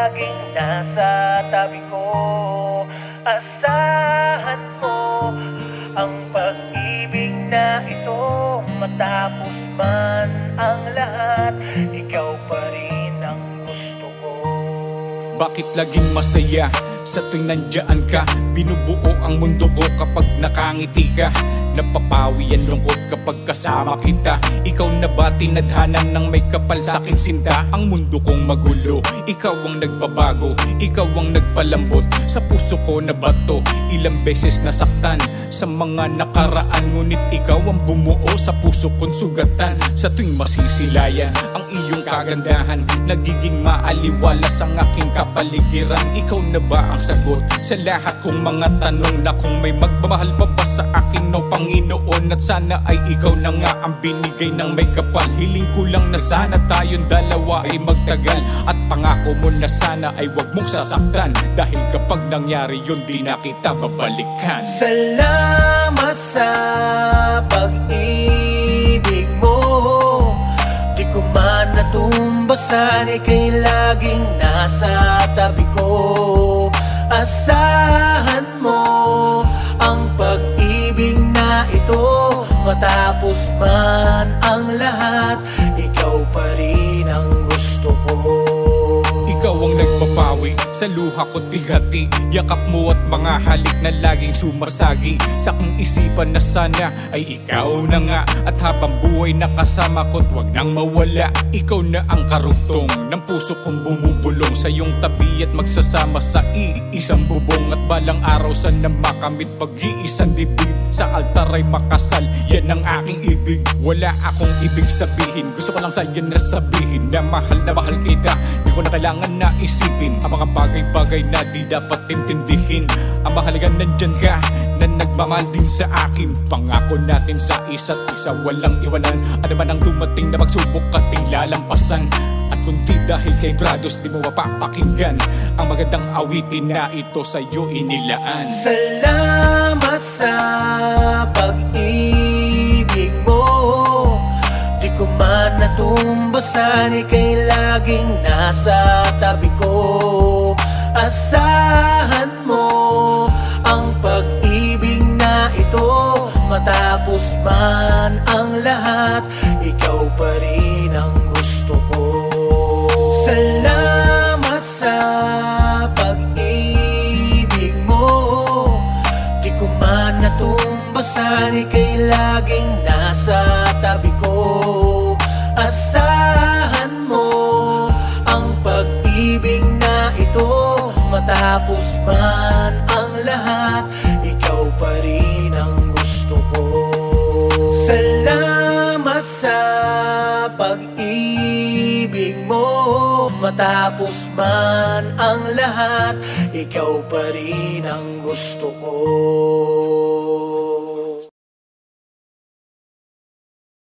laging nasa tabi ko. Asahan mo ang pag-ibig na ito, matapos man ang lahat, ikaw pa rin ang gusto ko. Bakit laging masaya sa tuwing nandiyan ka? Binubuo ang mundo ko kapag nakangiti ka. Napapawi ang lungkot kapag kasama kita. Ikaw na ba tinadhanan ng may kapal sa aking sinta? Ang mundo kong magulo, ikaw ang nagbabago, ikaw ang nagpalambot sa puso ko na bato. Ilang beses nasaktan sa mga nakaraan, ngunit ikaw ang bumuo sa puso kong sugatan. Sa tuwing masisilayan ang iyong kagandahan, nagiging maaliwalas ang aking kapaligiran. Ikaw na ba ang sagot sa lahat kong mga tanong, na kung may magmamahal pa ba sa akin, no Panginoon? At sana ay ikaw na nga ang binigay ng may kapal. Hiling ko lang na sana tayong dalawa ay magtagal, at pangako mo na sana ay wag mong sasaktan, dahil kapag nangyari yun di na kita babalikan. Salamat sa pag-ibig mo, di ko man natumbasan, ika'y laging nasa tabi ko. Asahan mo ang pag-ibig na ito, matapos man ang lahat, ikaw pa rin ang gusto ko. Ikaw ang nagpapawi sa luha ko't bigati, yakap mo at mga halik na laging sumasagi sa kong isipan na sana ay ikaw na nga, at habang buhay nakasama ko't wag nang mawala. Ikaw na ang karugtong ng puso kong bumubulong sa iyong tabi, at magsasama sa iisang bubong, at balang araw sana makamit pag-iisang dibdib, sa altar ay makasal, yan ang aking ibig. Wala akong ibig sabihin, gusto ko lang sa'yo na sabihin na mahal kita. Di ko na kailangan na isipin ang mga bagay-bagay na di dapat intindihin. Ang mahalaga nandyan ka, na nagmamahal din sa akin. Pangako natin sa isa't isa, walang iwanan. Ano man ang dumating na magsubok ating lalampasan, at kung di dahil kay Grados di mo mapapakinggan ang magandang awitin na ito sa'yo inilaan. Salamat sa pag-ibig mo, di ko man natumbasan, ika'y laging nasa tabi ko. Asahan mo ang pag-ibig na ito, matapos man ang lahat, ikaw pa rin ang gusto ko. Salamat sa pag-ibig mo, di ko man natumbasan, ika'y laging nasa tabi ko. Asahan mo ang pag-ibig na ito, matapos man ang lahat, ikaw pa rin ang gusto ko. Salamat sa pag-ibig mo, matapos man ang lahat, ikaw pa rin ang gusto ko.